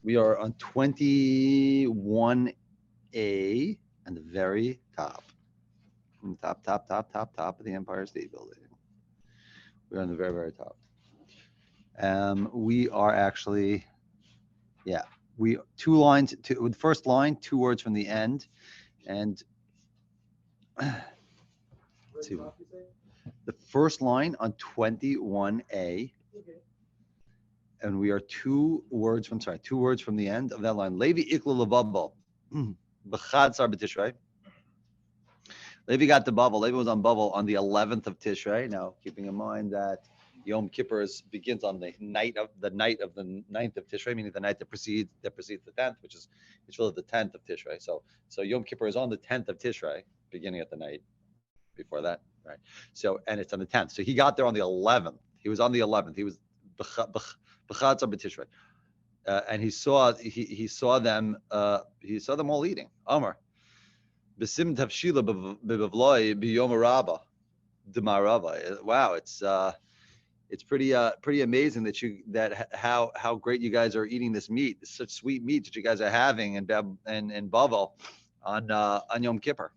we are on 21A on the very top. Top of the Empire State Building. We're on the very, very top. We are actually, we 2 lines, the first line, 2 words from the end, and let's see, the first line on 21A, and we are 2 words from the end of that line. Levi ikla lebabel, b'chad sar b'tishrei. Levi got the bubble. Levi was on bubble on the 11th of Tishrei. Now, keeping in mind that Yom Kippur begins on the night of the 9th of Tishrei, meaning the night that precedes the 10th, which is it's really the 10th of Tishrei. So Yom Kippur is on the 10th of Tishrei, beginning at the night before that, right? So, and it's on the 10th. So he got there on the 11th. He was on the 11th. He was b'chatzar b'tishrei, and he saw them all eating. Amar. Besim tavshila b'bavloi b'yom rabba d'marava. Wow, it's pretty amazing that how great you guys are eating this meat. It's such sweet meat that you guys are having in Bavel on Yom Kippur,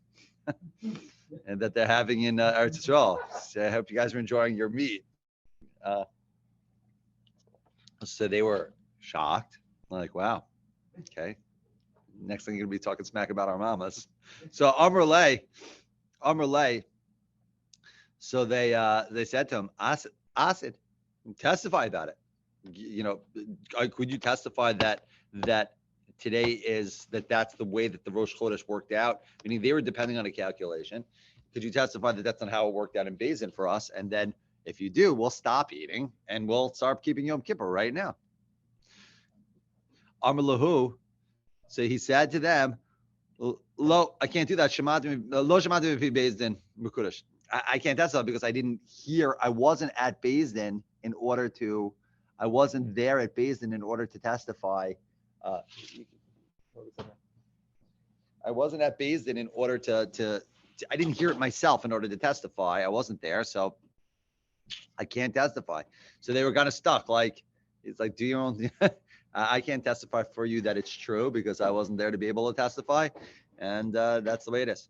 and that they're having in Eretz Yisrael. So I hope you guys are enjoying your meat. So they were shocked, like, wow, okay. Next thing you're gonna be talking smack about our mamas. So Amr Lay. So they said to him, Asid, testify about it. You know, could you testify that today that's the way that the Rosh Chodesh worked out? Meaning they were depending on a calculation. Could you testify that that's not how it worked out in Beis Din for us? And then if you do, we'll stop eating and we'll start keeping Yom Kippur right now. Amr Lahu. So he said to them, "Lo, I can't do that. Lo shemati v'fi Beis Din mekudesh. I can't testify because I didn't hear. I wasn't at Beis Din I wasn't there at Beis Din in order to testify. I wasn't at Beis Din in order to. I didn't hear it myself in order to testify. I wasn't there, so I can't testify. So they were kind of stuck. Like it's like, do your own." I can't testify for you that it's true because I wasn't there to be able to testify, and that's the way it is.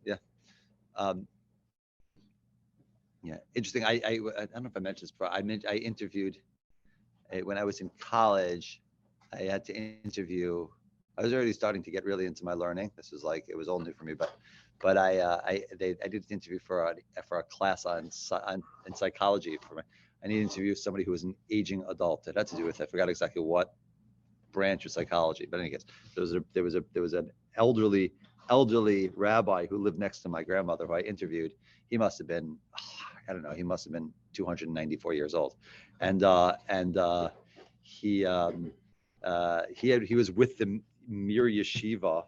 Yeah, interesting. I don't know if I mentioned this, but I interviewed when I was in college. I had to interview. I was already starting to get really into my learning. This was like it was all new for me, but I did an interview for a class in psychology. I needed to interview somebody who was an aging adult. It had to do with I forgot exactly what branch of psychology, but in any case, there was an elderly rabbi who lived next to my grandmother who I interviewed. He must have been, I don't know, he must have been 294 years old, and he was with the Mir Yeshiva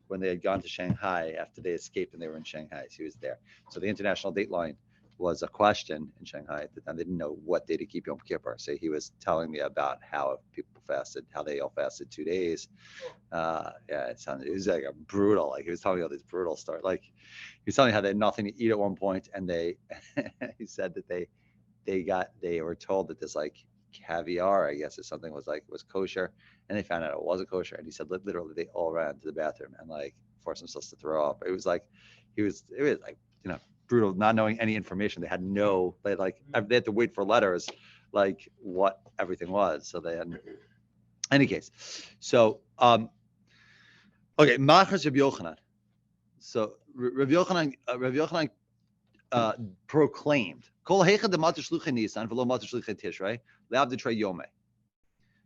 when they had gone to Shanghai after they escaped and they were in Shanghai. So he was there. So the international dateline was a question in Shanghai at the time. They didn't know what day to keep Yom Kippur. So he was telling me about how people fasted, how they all fasted 2 days. It was like a brutal, like he was telling me all these brutal stories. Like he was telling me how they had nothing to eat at one point, and he said that they were told that this like caviar, I guess, or something was kosher, and they found out it wasn't kosher. And he said literally they all ran to the bathroom and like forced themselves to throw up. It was like brutal, not knowing any information. They had they had to wait for letters, like what everything was. So they had, any case. So, okay, Machas Rabbi Yochanan. So Rabbi Yochanan proclaimed, Kol heicha demat shluchei Nisan v'lo mat shluchei Tishrei le'av d'trei Yomi.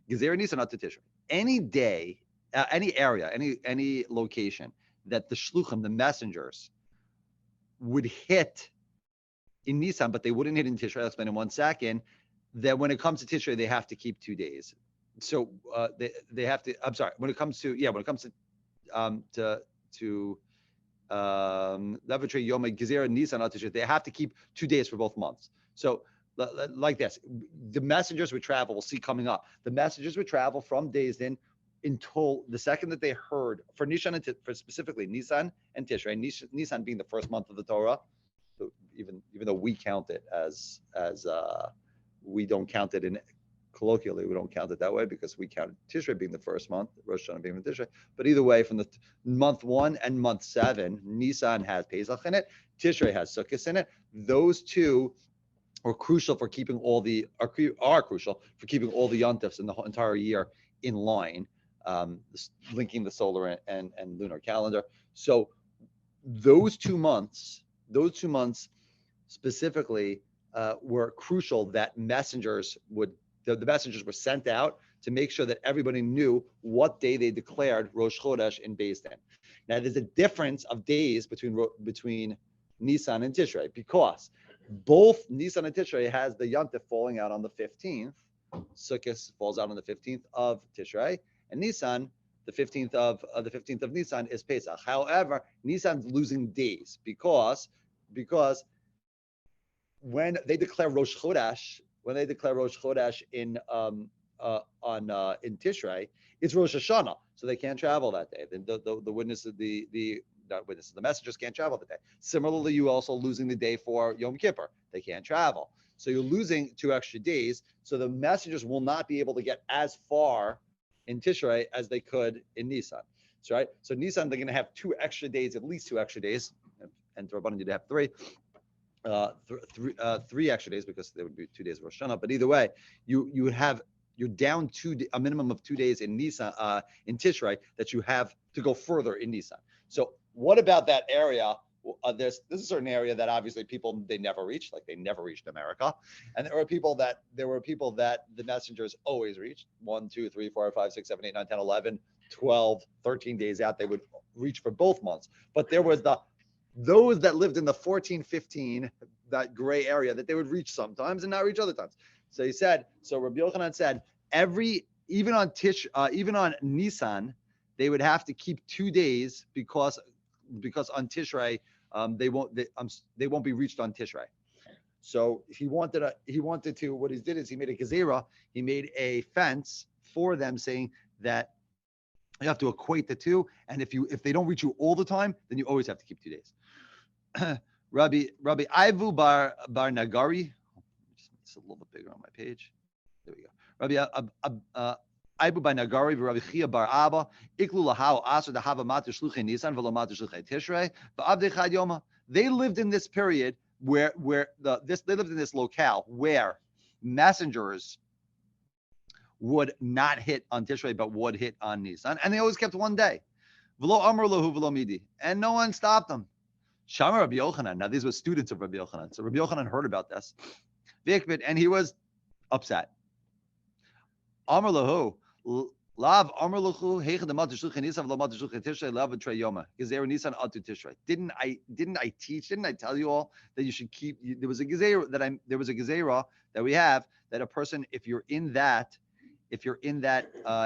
Gezer Nisan at Tishrei. Any day, any area, any location that the shluchim, the messengers, would hit in Nisan, but they wouldn't hit in Tishrei. I'll explain in 1 second. That when it comes to Tishrei, they have to keep 2 days. So they have to. I'm sorry. When it comes to Levatri Yomi Gezerah Nisan al Tishrei, they have to keep 2 days for both months. So like this, the messengers would travel. We'll see coming up. The messengers would travel from Beis Din until the second that they heard for Nissan and for specifically Nisan and Tishrei. Nisan being the first month of the Torah, so even though we count it as we don't count it in colloquially, we don't count it that way because we count Tishrei being the first month, Rosh Hashanah being the Tishrei. But either way, from the month 1 and month 7, Nisan has Pesach in it, Tishrei has Sukkot in it. Those two are crucial for keeping all the yontifs in the entire year in line, linking the solar and lunar calendar. So those 2 months specifically were crucial. That the messengers were sent out to make sure that everybody knew what day they declared Rosh Chodesh in Beis Din. Now, there's a difference of days between Nisan and Tishrei, because both Nisan and Tishrei has the Yontif falling out on the 15th. Sukkot falls out on the 15th of Tishrei, and Nisan, the 15th of Nisan, is Pesach. However, Nisan's losing days because when they declare Rosh Chodesh in Tishrei, it's Rosh Hashanah, so they can't travel that day. The messengers can't travel that day. Similarly, you also losing the day for Yom Kippur. They can't travel. So you're losing 2 extra days. So the messengers will not be able to get as far in Tishrei as they could in Nisan. So, right? So Nisan, they're going to have 2 extra days, at least 2 extra days. And Rabbanan did have 3. 3 extra days, because there would be 2 days of Rosh Hashanah. But either way, you're down a minimum of 2 days in Nisan, in Tishrei, that you have to go further in Nisan. So what about that area? There's a certain area that obviously people, they never reached, like they never reached America. And there were people that the messengers always reached 1, 2, 3, 4, 5, 6, 7, 8, 9, 10, 11, 12, 13 days out. They would reach for both months. But there was those that lived in the 14, 15, that gray area, that they would reach sometimes and not reach other times. So Rabbi Yochanan said, even on Nisan, they would have to keep 2 days because on Tishrei, they won't be reached on Tishrei. So what he did is he made a gezerah, he made a fence for them, saying that you have to equate the two, and if they don't reach you all the time, then you always have to keep 2 days. Rabbi Ivu bar Nagari, it's a little bit bigger on my page. There we go. Rabbi Ibu bar Nagari, Rabbi Chia bar Abba, Iklu lahau aser dahava mater shluchei Nisan v'lo mater shluchei Tishrei v'avdei chad yoma. They lived in this period where they lived in this locale where messengers would not hit on Tishrei but would hit on Nisan, and they always kept 1 day. V'lo amar lahu v'lo midi, and no one stopped them. Shamar Rabbi Yochanan. Now these were students of Rabbi Yochanan. So Rabbi Yochanan heard about this, and he was upset. Amar lahu lav amar lahu heichad amat shluchei Nisan v'lo amat shluchei Tishrei lav v'trei yoma gezer Nisan atu Tishrei. Didn't I tell you all that you should keep? There was a gezerah that we have, that a person, if you're in that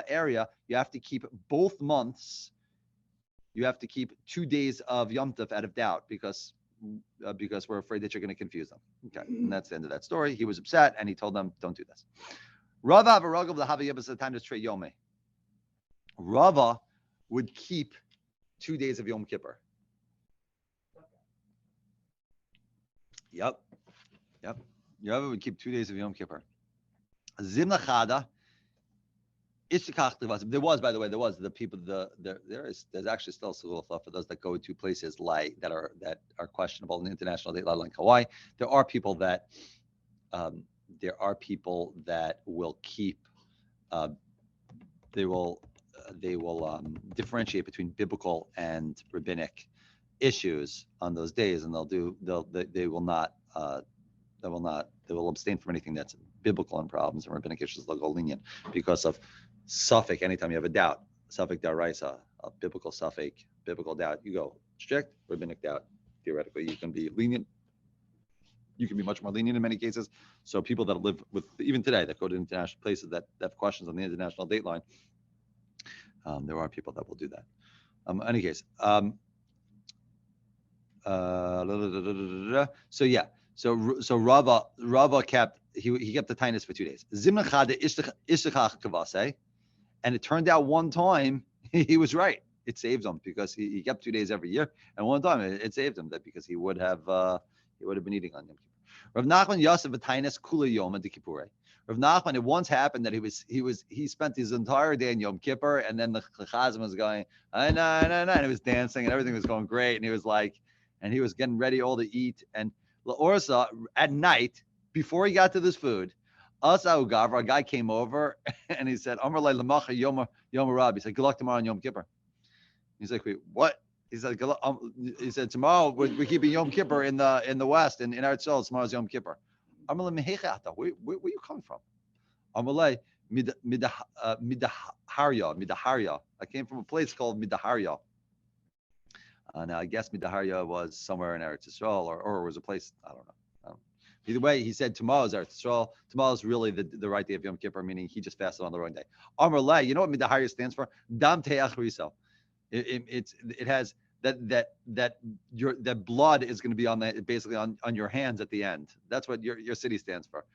area, you have to keep both months. You have to keep 2 days of Yom Tov out of doubt, because we're afraid that you're going to confuse them. Okay, and that's the end of that story. He was upset, and he told them, don't do this. Rava would keep 2 days of Yom Kippur. Yep. Rava would keep 2 days of Yom Kippur. Zimna Chada. There was the people. There's actually still school thought for those that go to places that are questionable in the international date, like Hawaii. There are people that will keep. They will differentiate between biblical and rabbinic issues on those days, and they will abstain from anything that's biblical and problems, and rabbinic issues they'll go lenient because of suffix. Anytime you have a doubt, suffix daraisa, a biblical suffix, biblical doubt, you go strict. Rabbinic doubt, theoretically, you can be lenient. You can be much more lenient in many cases. So people that live with, even today, that go to international places that have questions on the international date line, there are people that will do that. In any case, so Rava kept the tinus for 2 days. Zimna chada ishachach kavase. And it turned out one time he was right. It saved him because he kept 2 days every year, and one time it saved him that because he would have been eating on Yom Kippur. Rav Nachman Yosef v'tainis kula yom de Kippurei. Rav Nachman, it once happened that he spent his entire day in Yom Kippur, and then the Chazan was going, and he was dancing, and everything was going great, and he was like, and he was getting ready all to eat, and La'orsa, at night, before he got to this food, Asa Ugavra, a guy came over, and he said, Amar Lei Lamacha Yom Rab. He said, good luck tomorrow on Yom Kippur. He's like, wait, what? He said, tomorrow we're keeping Yom Kippur in the West, in Eretz Yisrael. Tomorrow's Yom Kippur. Where are you coming from? Amalei Midaharya. I came from a place called Midaharya. Now I guess Midaharya was somewhere in Eretz Yisrael, or was a place, I don't know. Either way, he said tomorrow's Eretz Yisrael. Tomorrow's really the right day of Yom Kippur, meaning he just fasted on the wrong day. Amalei, you know what Midaharya stands for? Dam Teach Riso. It has that blood is going to be on basically on your hands at the end. That's what your city stands for.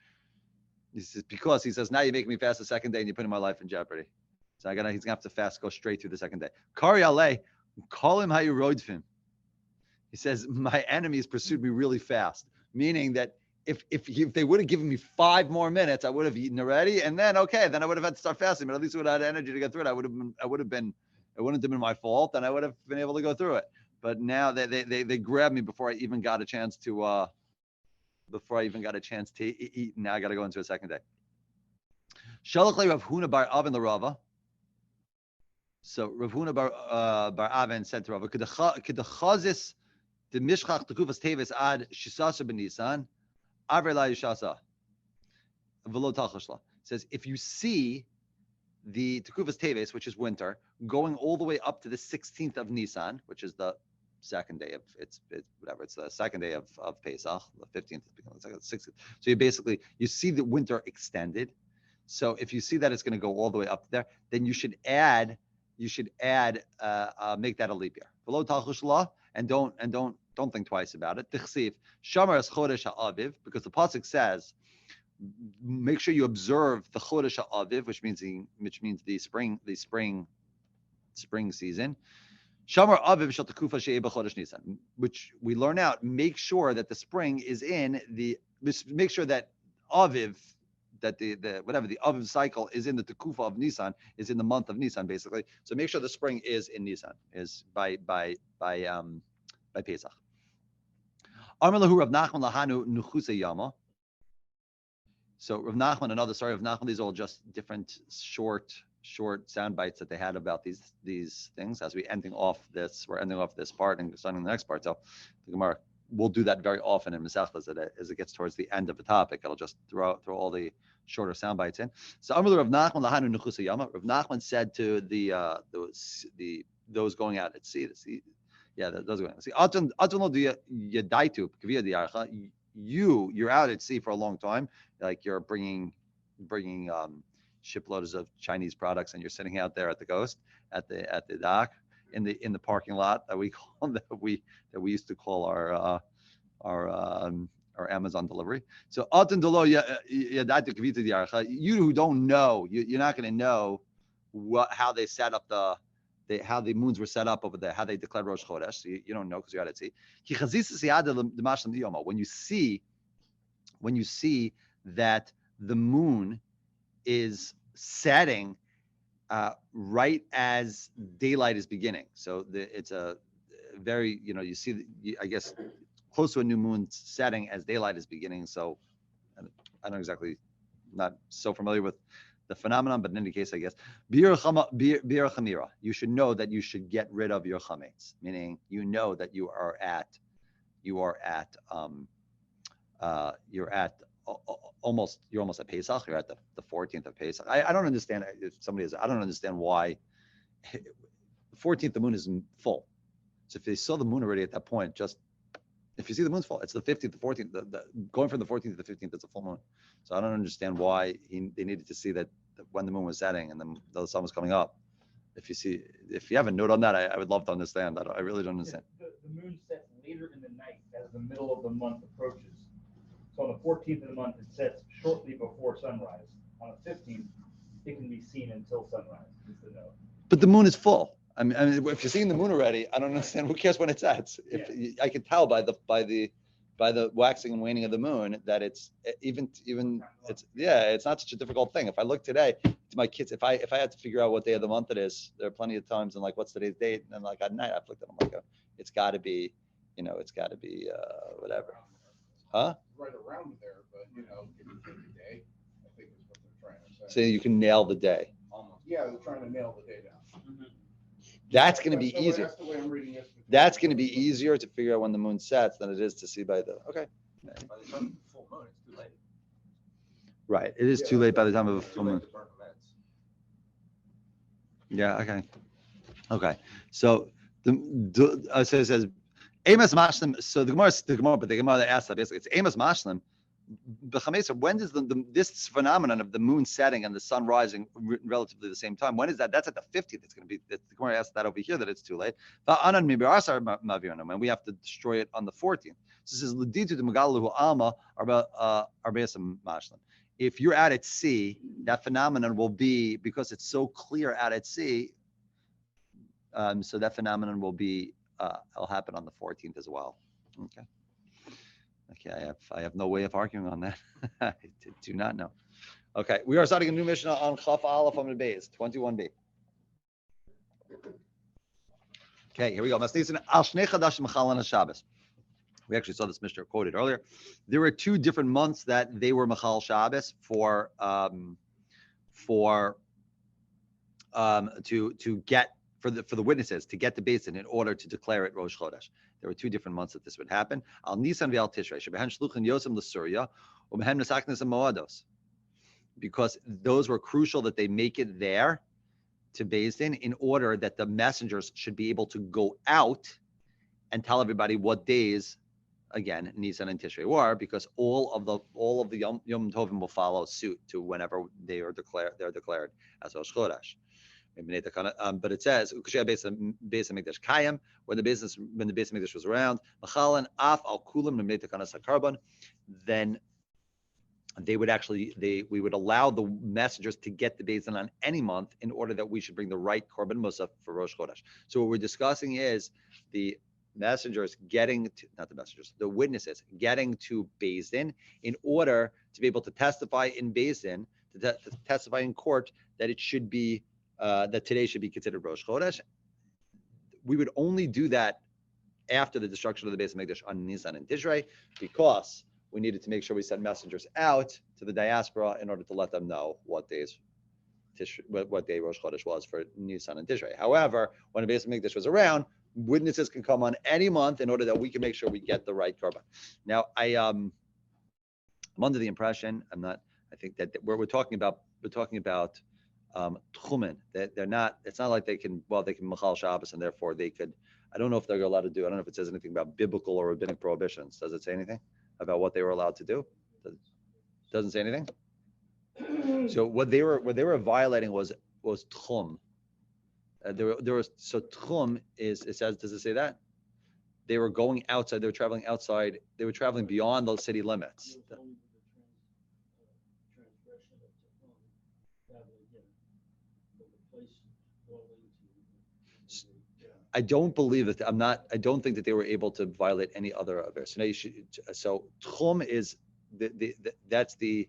He says now you make me fast the second day and you're putting my life in jeopardy. So he's gonna have to fast, go straight through the second day. Kari alei, call him how you rode him. He says my enemies pursued me really fast, meaning that if they would have given me 5 more minutes, I would have eaten already, and then I would have had to start fasting. But at least I would have had energy to get through it. It wouldn't have been my fault, and I would have been able to go through it. But now they grabbed me before I even got a chance to eat. And now I got to go into a second day. Shalach Rav Huna bar Avin l'Rava. So Rav Huna bar Avin said to Rava, "Kedachazis the mishchach tekufas teves ad shisasa b'Nisan aver la yishasa v'lo talchashla." Says if you see the tekufas teves, which is winter, going all the way up to the 16th of Nisan, which is the second day of it's the second day of Pesach, the 15th, the 16th. So you see the winter extended. So if you see that it's going to go all the way up there, then you should add make that a leap year. Below Talchus and don't think twice about it. Tichsiv Shamar es Chodesh HaAviv, because the pasuk says, make sure you observe the Chodesh HaAviv, which means the spring season. Shamar Aviv shel tekufa she'eh b'chodesh Nisan, which we learn out. Make sure that the spring is in make sure that Aviv, that the Aviv cycle is in the tekufa of Nisan, is in the month of Nisan, basically. So make sure the spring is in Nisan, is by Pesach. Amar lahu Rav Nachman lahanu nuchuse yama. So Rav Nachman, another story of Nachman. These are all just different short sound bites that they had about these things. As we're ending off this part and starting the next part. So the Gemara will do that very often in Masechtas as it gets towards the end of the topic. It'll just throw all the shorter sound bites in. So Amar Rav Nachman lahanu nuchuse yama. Rav Nachman said to those going out at sea. Those going out at sea. You're out at sea for a long time, like you're bringing shiploads of Chinese products, and you're sitting out there at the coast, at the dock, in the parking lot that we used to call our Amazon delivery. So you who don't know, you're not going to know how they set up how the moons were set up over there, how they declared Rosh Chodesh. So you don't know because you're out at sea. When you see that the moon is setting right as daylight is beginning. So it's a very, you see, I guess, close to a new moon setting as daylight is beginning. So I don't exactly, not so familiar with the phenomenon, but in any case, I guess, Bir Chamira, you should know that you should get rid of your chametz, meaning that you're almost at Pesach. You're at the 14th of Pesach. I don't understand I don't understand why the 14th the moon is full. So if they saw the moon already at that point, just if you see the moon's full, it's the 15th, the 14th. Going from the 14th to the 15th, it's a full moon. So I don't understand why they needed to see that when the moon was setting and then the sun was coming up. If you have a note on that, I would love to understand. I really don't understand. The moon sets later in the night as the middle of the month approaches. So on the 14th of the month, it sets shortly before sunrise. On the 15th, it can be seen until sunrise. Is the note. But the moon is full. I mean, if you're seeing the moon already, I don't understand. Who cares when it sets? I can tell by the by the waxing and waning of the moon that it's it's not such a difficult thing. If I look today to my kids, if I had to figure out what day of the month it is, there are plenty of times and like what's today's date, and like at night I've looked at them like it's got to be, whatever, huh? Right around there, but give you the day, I think is what they're trying to say. So you can nail the day. Almost. Yeah, they're trying to nail the day down. That's going to be easier. That's the way I'm reading this. That's going to be easier to figure out when the moon sets than it is to see by the By the time of the full moon, it's too late. Right. It is too late by the time of a It's too full late moon. to burn the meds. Yeah. Okay. So it says Amos Mashlim. So the Gemara that asked that basically it's Amos Mashlim. When does this phenomenon of the moon setting and the sun rising relatively the same time? When is that? That's at the 50th. It's going to be. The Gemara asked that over here that it's too late. And we have to destroy it on the 14th. So it says if you're out at sea, that phenomenon will be because it's so clear out at sea. So that phenomenon will be. It'll happen on the 14th as well. Okay, I have no way of arguing on that. I do not know. Okay, we are starting a new Mishnah on Chaf Aleph on the base, 21b. Okay, here we go. We actually saw this Mishnah quoted earlier. There were two different months that they were Machal Shabbos for the witnesses to get the basin in order to declare it Rosh Chodesh. There were two different months that this would happen. Al Nisan v'Al Tishrei, shebehen shluchin Yosem l'Surya, u'behem nesaknes Moados, because those were crucial that they make it there to Beis in order that the messengers should be able to go out and tell everybody what days, again, Nisan and Tishrei were, because all of the Yom Tovim will follow suit to whenever they're declared as Rosh Chodesh. But it says when the Beis Hamikdash was around, then we would allow the messengers to get the Beis on any month in order that we should bring the right korban musaf for Rosh Chodesh. So what we're discussing is the messengers the witnesses getting to Beis in order to be able to testify in Beis to testify in court that it should be. That today should be considered Rosh Chodesh. We would only do that after the destruction of the Beis Hamikdash on Nisan and Tishrei, because we needed to make sure we sent messengers out to the diaspora in order to let them know what day Rosh Chodesh was for Nisan and Tishrei. However, when the Beis Hamikdash was around, witnesses can come on any month in order that we can make sure we get the right korban. Now, I'm under the impression I think that we're talking about tchumen, that they're not. It's not like they can machal Shabbos and therefore they could. I don't know if they're allowed to do. I don't know if it says anything about biblical or rabbinic prohibitions. Does it say anything about what they were allowed to do? Doesn't say anything. So what they were violating was tchum. So tchum is, it says. Does it say that? They were going outside. They were traveling outside. They were traveling beyond those city limits. I don't believe that. I don't think that they were able to violate any other of it. So tchum is that's the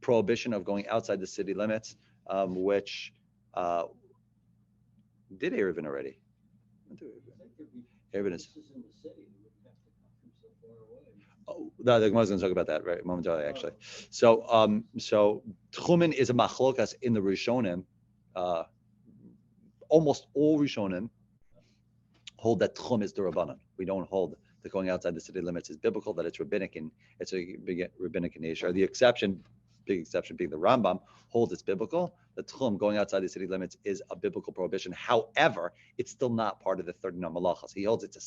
prohibition of going outside the city limits, which did Erevin already. Erevin is. Oh, no, the Gemara is going to talk about that right momentarily, actually. So tchumen is a machlokas in the Rishonim. Almost all Rishonim hold that tchum is d'Rabbanan. We don't hold that going outside the city limits is biblical, that it's rabbinic in nature. The big exception being the Rambam, holds it's biblical. The tchum, going outside the city limits, is a biblical prohibition. However, it's still not part of the 39 malachas. He holds it's a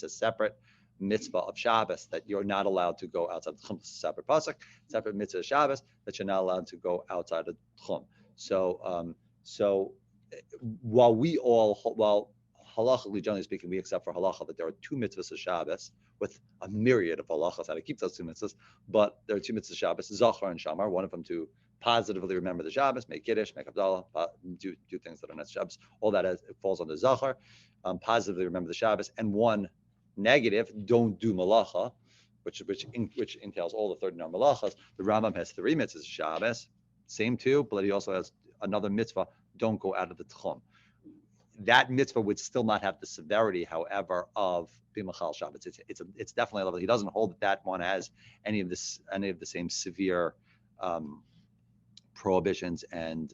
separate mitzvah of Shabbos that you're not allowed to go outside the tchum. It's a separate pasuk, separate mitzvah of Shabbos that you're not allowed to go outside of tchum. So while halachically, generally speaking, we accept for halacha that there are two mitzvahs of Shabbos with a myriad of halachas how to keep those two mitzvahs, but there are two mitzvahs of Shabbos, Zachar and Shamar, one of them to positively remember the Shabbos, make Kiddush, make Havdalah, do things that are not Shabbos. All that it falls under Zachar, positively remember the Shabbos, and one Negative, don't do malacha, which entails all the 39 malachas. The Rambam has 3 mitzvahs, Shabbos, same too, but he also has another mitzvah, don't go out of the tchum. That mitzvah would still not have the severity, however, of b'machal Shabbos. It's definitely a level. He doesn't hold that one has any of the same severe prohibitions and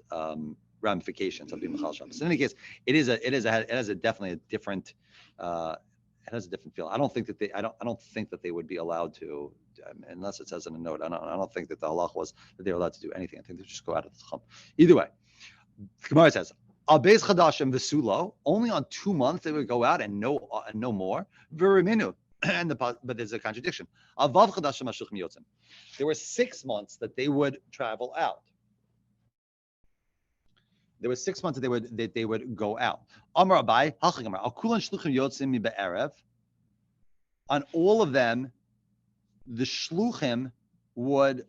ramifications of b'machal Shabbos. In any case, it has definitely a different. It has a different feel. I don't think that they would be allowed to, unless it says in a note. I don't think that the halach was that they were allowed to do anything. I think they just go out of the chum. Either way, the Gemara says al beis chadashim v'sulo, only on 2 months they would go out and no more. V'riminu, but there's a contradiction. Al vav chadashim hashluchim yotzim. There were 6 months that they would travel out. There were 6 months that they would go out. Amar Abai, Halchagamar, Al kulan shluchim yotzim mi be'erev. On all of them, the shluchim would.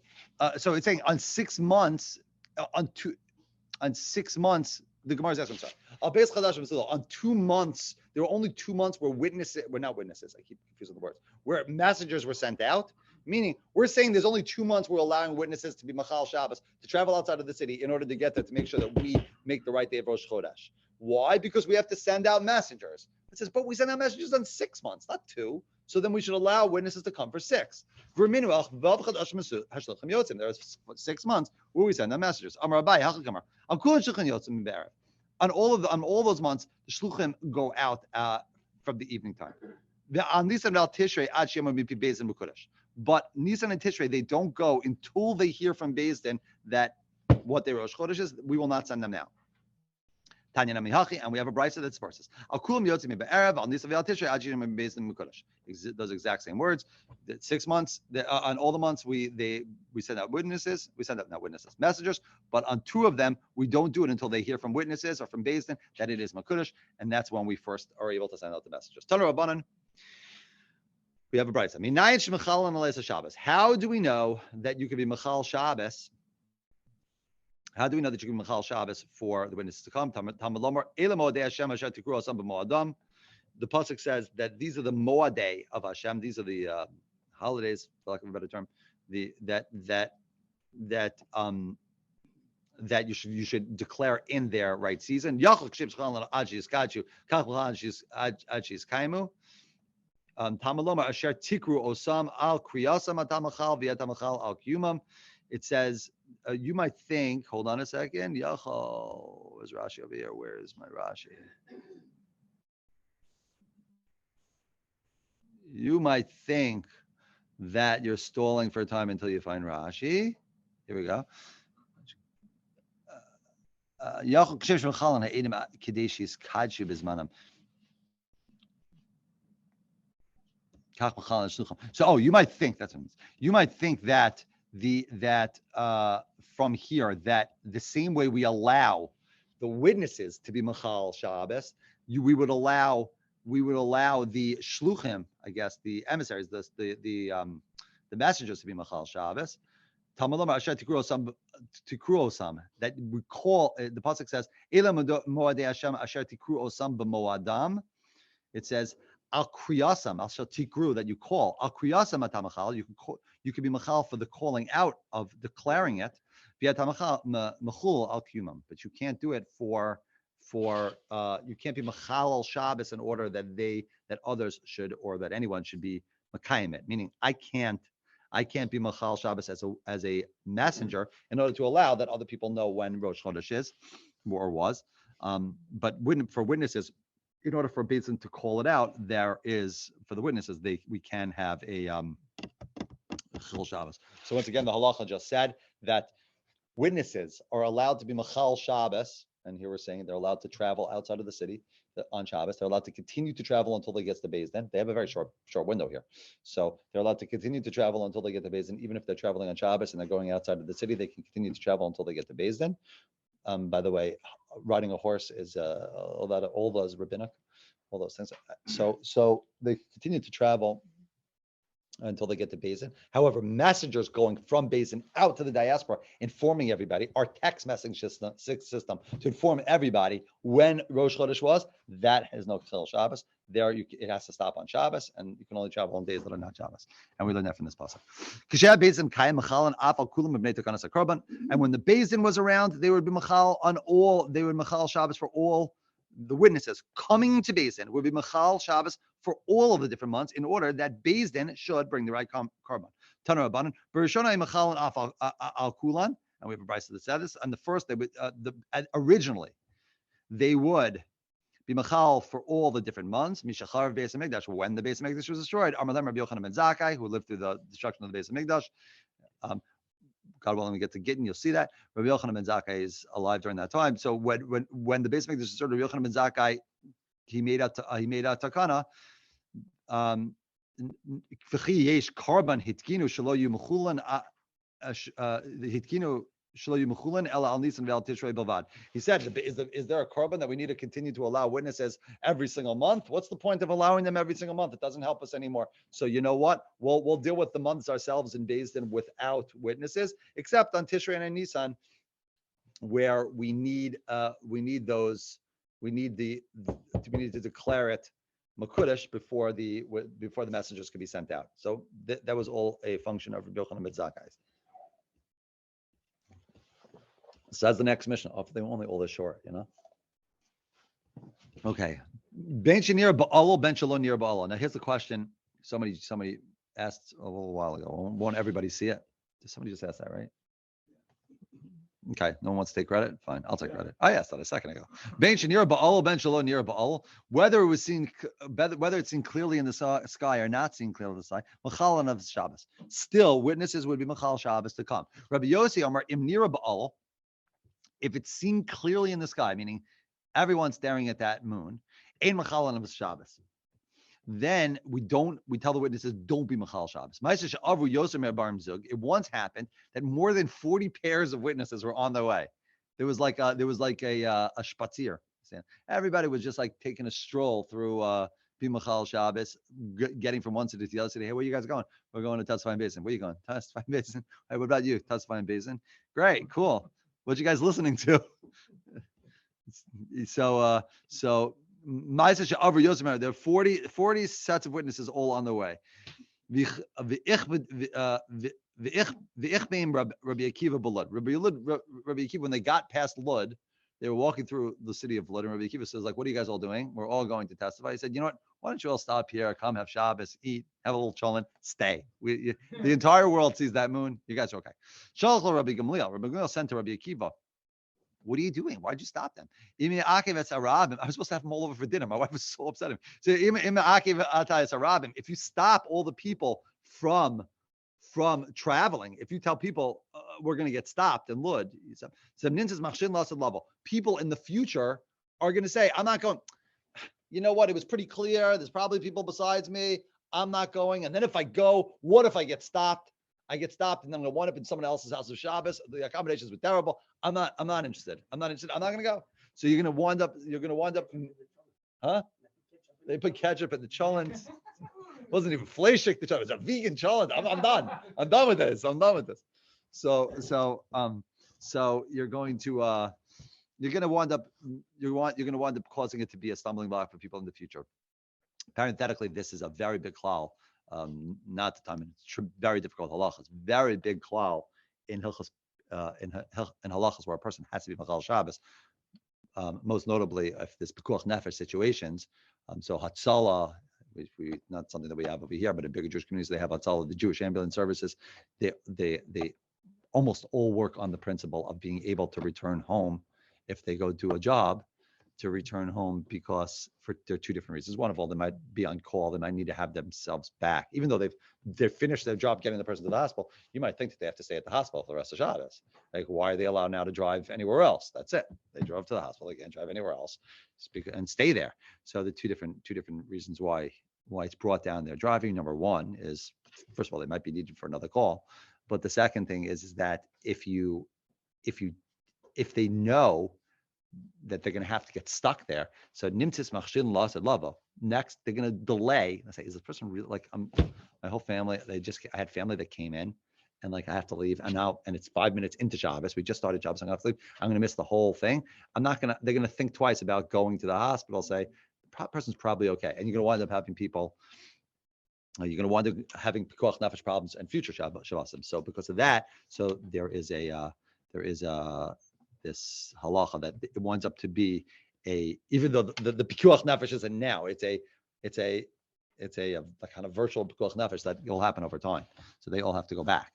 So it's saying on 6 months, on 6 months, the Gemara is asking. I'm sorry. Al beis chadashim v'sulo. On 2 months, there were only 2 months where witnesses. We're not witnesses. I keep confusing the words. Where messengers were sent out. Meaning, we're saying there's only 2 months we're allowing witnesses to be Machal Shabbos, to travel outside of the city in order to get there, to make sure that we make the right day of Rosh Chodesh. Why? Because we have to send out messengers. It says, but we send out messengers on 6 months, not 2. So then we should allow witnesses to come for 6. There are 6 months where we send out messengers. On all those months, the shluchim go out from the evening time. But Nisan and Tishrei, they don't go until they hear from Beis Din that what their Rosh Chodesh is. We will not send them now. Tanya Namihachi, and we have a brisa that verses. Al kulam yotzim be'erev al Nisan ve'al Tishrei ad Yom Beis Din Mukodesh. Those exact same words. 6 months on all the months we send out witnesses. We send out not witnesses, messengers. But on 2 of them, we don't do it until they hear from witnesses or from Beis Din that it is Mukodesh, and that's when we first are able to send out the messengers. Tanar Rabbanan. We have a brisa. How do we know that you could be Machal Shabbos? How do we know that you can be Machal Shabbos for the witnesses to come? The pasuk says that these are the Moadei of Hashem. These are the holidays, for lack of a better term. That you should declare in their right season. Tamaloma asher tikru osam al kriyasam atamachal v'atamachal al kiyumam. It says you might think. Hold on a second. Yachol, where's Rashi over here? Where is my Rashi? You might think that you're stalling for time until you find Rashi. Here we go. Yachol kshev shmachal ha'edim kadeshis kadshu bizmanam. So, you might think that's what it means. You might think that from here that the same way we allow the witnesses to be Machal Shabbos, we would allow the shluchim, I guess, the emissaries, the messengers to be Machal Shabbos. That we call the pasuk says it says al kriyasam al shatikru, that you call al kriyasam atamachal. You can be machal for the calling out of declaring it. Machul al kiyumam, but you can't do it for you can't be machal al Shabbos in order that others should, or that anyone should be makayim it. Meaning I can't be machal Shabbos as a messenger in order to allow that other people know when Rosh Chodesh is or was. But for witnesses, in order for Beis Din to call it out, there is, for the witnesses, we can have a Chil Shabbos. So once again, the halacha just said that witnesses are allowed to be Machal Shabbos, and here we're saying they're allowed to travel outside of the city on Shabbos. They're allowed to continue to travel until they get to Beis Din. They have a very short window here. So they're allowed to continue to travel until they get to Beis Din. Even if they're traveling on Shabbos and they're going outside of the city, they can continue to travel until they get to Beis Din. By the way, riding a horse is all those rabbinic, all those things. So they continue to travel until they get to Beis Din. However, messengers going from Beis Din out to the diaspora, informing everybody, our text message system to inform everybody when Rosh Chodesh was, that has no Chil Shabbos. there it has to stop on Shabbos, and you can only travel on days that are not Shabbos. And we learn that from this passage. And when the Beis Din was around, they would be machal on all. They would machal Shabbos for all the witnesses coming to Beis Din would be machal Shabbos for all of the different months in order that Beis Din should bring the right korban. Tana Rabbanan, Bereshona machal and al kulan, and we have a brayso that said this. And the first, they would originally they would be machal for all the different months. Mishachar Beis Hamikdash, when the Beis Hamikdash was destroyed. Amalem Rabbi Yochanan ben Zakkai, who lived through the destruction of the Beis Hamikdash. God willing, we get to Gittin, you'll see that. Rabbi Yochanan ben Zakkai is alive during that time. So when the Beis Hamikdash was destroyed, Rabbi Yochanan ben Zakkai, he made a takana. V'chi yesh karban hitkinu shelo yu mechulan hitkinu. He said, is there a korban that we need to continue to allow witnesses every single month? What's the point of allowing them every single month? It doesn't help us anymore. So you know what? We'll deal with the months ourselves in Beis Din without witnesses, except on Tishrei and Nisan, where we need to declare it Makudesh before the messengers could be sent out. So that was all a function of Rabbi Chanan Spivak. So that's the next mission. Oh, they only all this short, Okay. Ben shenir ba'alo, ben shalom nir ba'alo. Now here's the question. Somebody asked a little while ago. Won't everybody see it? Did somebody just ask that, right? Okay. No one wants to take credit? Fine. I'll take credit. I asked that a second ago. Ben shenir ba'alo, ben shalom nir ba'alo. Whether it's seen clearly in the sky or not seen clearly in the sky, machal of Shabbos. Still, witnesses would be machal Shabbos to come. Rabbi Yossi Amar im nira ba'alo. If it's seen clearly in the sky, meaning everyone's staring at that moon, ein machal on Shabbos, then we tell the witnesses, don't be machal Shabbos. It once happened that more than 40 pairs of witnesses were on their way. There was like a spatzir. Everybody was just like taking a stroll through Machal Shabbos, getting from one city to the other city. Hey, where you guys going? We're going to Tesfine Basin. Where you going? Tesfine Basin. Hey, what about you? Tesfine Basin. Great, cool. What you guys listening to? So there are 40 sets of witnesses all on the way. Rabbi Akiva, when they got past Lud, they were walking through the city of Lud, and Rabbi Akiva says, like, what are you guys all doing? We're all going to testify. He said, you know what? Why don't you all stop here, come have Shabbos, eat, have a little cholent, stay. The entire world sees that moon. You guys are okay. Shalach Rabbi Gamliel. Rabbi Gamliel sent to Rabbi Akiva, what are you doing? Why'd you stop them? I was supposed to have them all over for dinner. My wife was so upset at me. So if you stop all the people from traveling, if you tell people we're going to get stopped in Lud, people in the future are going to say, I'm not going. You know what? It was pretty clear. There's probably people besides me. I'm not going. And then if I go, what if I get stopped? I get stopped, and then I'm going to wind up in someone else's house of Shabbos. The accommodations were terrible. I'm not interested. I'm not going to go. So you're going to wind up, huh? They put ketchup in the cholent. It wasn't even fleshik the cholent. It was a vegan cholent. I'm done. I'm done with this. So you're going to wind up causing it to be a stumbling block for people in the future. Parenthetically, this is a very big klal. Not the time. It's very difficult halachas. Very big klal in halachas in halachas where a person has to be machal Shabbos. Most notably, if there's pekuach nefesh situations. So Hatzalah, we not something that we have over here, but in bigger Jewish communities, they have Hatzalah, the Jewish ambulance services. They almost all work on the principle of being able to return home if they go do a job, to return home, because there are two different reasons. One of all, they might be on call. They might need to have themselves back. Even though they've finished their job getting the person to the hospital, you might think that they have to stay at the hospital for the rest of Shabbos. Like, why are they allowed now to drive anywhere else? That's it. They drove to the hospital. They can't drive anywhere else and stay there. So the two different reasons why it's brought down their driving. Number one is, first of all, they might be needed for another call. But the second thing is that if they know that they're going to have to get stuck there. So nimtis machshin lost at lavo. Next, they're going to delay. I say, is this person really like? My whole family. I had family that came in, and like I have to leave, and it's 5 minutes into Shabbos. We just started Shabbos. I'm going to have to leave. I'm going to miss the whole thing. They're going to think twice about going to the hospital. Say, person's probably okay, and you're going to wind up having people. You're going to wind up having pikuach nefesh problems and future Shabbosim. So because of that, so there is this halacha that it winds up to be even though the pikuach nefesh isn't now, it's a kind of virtual pikuach nefesh that will happen over time. So they all have to go back.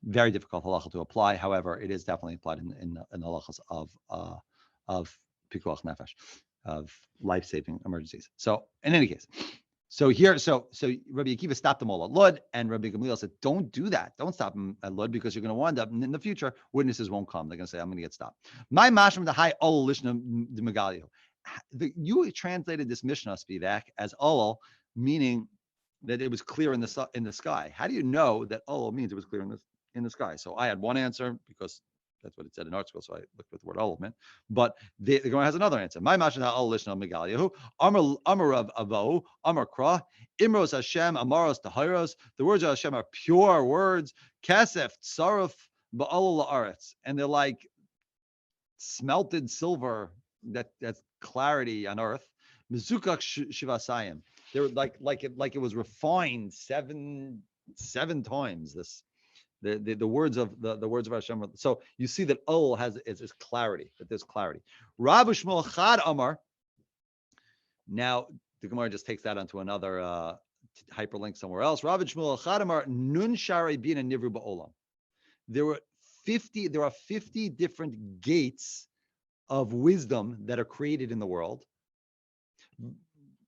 Very difficult halacha to apply. However, it is definitely applied in the halachas of pikuach nefesh, of life-saving emergencies. So in any case. So Rabbi Akiva stopped them all at Lud, and Rabbi Gamliel said, "Don't do that. Don't stop them at Lud because you're going to wind up in the future. Witnesses won't come. They're going to say, I'm going to get stopped." My mashma the high olol lishna de megalio. You translated this Mishnah Spivak as olol, meaning that it was clear in the sky. How do you know that olol means it was clear in the sky? So I had one answer because that's what it said in art school, so I looked at the word olol meant. But the Gemara has another answer. My mashna olol lishna megaliahu. Amar Rav Avo, Amar Kra, Imros Hashem, Amaros Tahiros. The words of Hashem are pure words. Kesef Tsaruf Ba'olol La'aretz, and they're like smelted silver. That's clarity on earth. Mizukak Shivasayim. They're like it was refined seven times. The words of the words of Hashem. So you see that Ol is clarity, that there's clarity. Rabbi Shmuel Chad Amar. Now the Gemara just takes that onto another hyperlink somewhere else. Rabbi Shmuel Chad Amar Nun Shari Bina Nivru Ba'olam. There are 50 different gates of wisdom that are created in the world.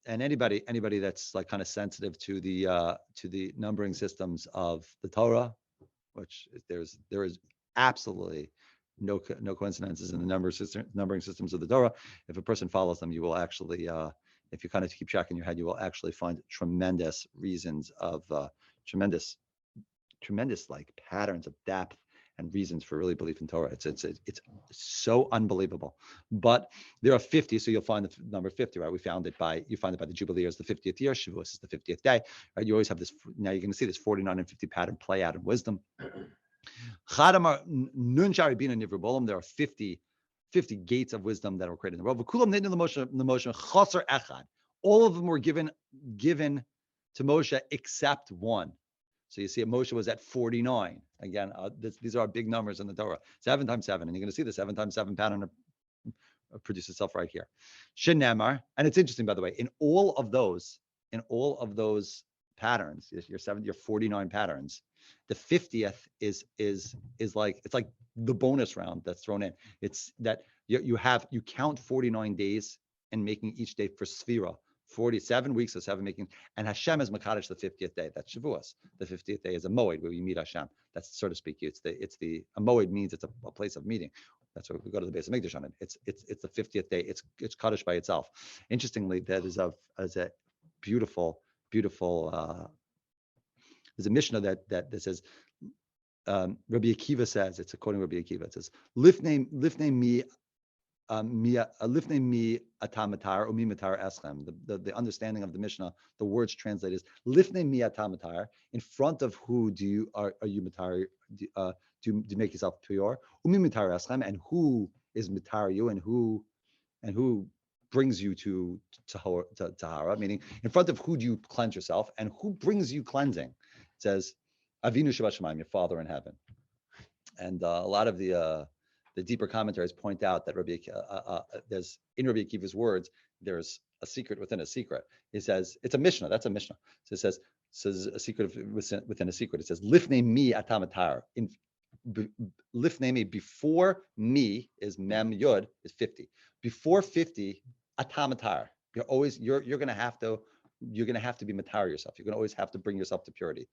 And anybody that's like kind of sensitive to the numbering systems of the Torah, which there is absolutely no coincidences in the numbering systems of the Torah. If a person follows them, you will actually, if you kind of keep track in your head, you will actually find tremendous reasons of tremendous like patterns of depth and reasons for really belief in Torah. It's so unbelievable. But there are 50, so you'll find the number 50, right? You find it by the Jubilee year, the 50th year. Shavuos is the 50th day, right? You always have this. Now you're going to see this 49 and 50 pattern play out in wisdom. Chadamar nun shari bina nivru b'olam. There are 50 gates of wisdom that were created in the world. V'kulam nitnu l'Moshe chaser echad. All of them were given to Moshe except one. So you see, Moshe was at 49. Again, these are big numbers in the Torah. 7 times 7, and you're going to see the 7 times 7 pattern produce itself right here. Shenemar, and it's interesting, by the way, in all of those patterns, your 49 patterns, the 50th is like, it's like the bonus round that's thrown in. It's that you count 49 days and making each day for Sphira. 47 weeks of 7 making, and Hashem is Makadosh the 50th day. That's Shavuos. The 50th day is a moed where we meet Hashem. That's, so to speak, a moed means it's a place of meeting. That's where we go to the base of Mikdash on it. It's the 50th day. It's Kaddish by itself. Interestingly, that is a beautiful. There's a Mishnah that says, Rabbi Akiva says, it's quoting Rabbi Akiva. It says, Lifnei mi atamatar umi matar eschem. The understanding of the Mishnah, the words translated is lifnei mi atamatar. In front of who are you matar? Do you make yourself pure? Umi matar eschem, and who is matar you, and who brings you to tahara? Meaning, in front of who do you cleanse yourself, and who brings you cleansing? It says Avinu Shabbat Shemaim, your Father in heaven. And a lot of the deeper commentaries point out that there's in Rabbi Akiva's words, there's a secret within a secret. He says, it's a Mishnah, that's a Mishnah. So it says a secret within a secret. It says, Lifnei mi atamatar. Lifnei mi, before me is mem yud, is 50. Before 50, atamatar. You're going to have to be matar yourself. You're going to always have to bring yourself to purity.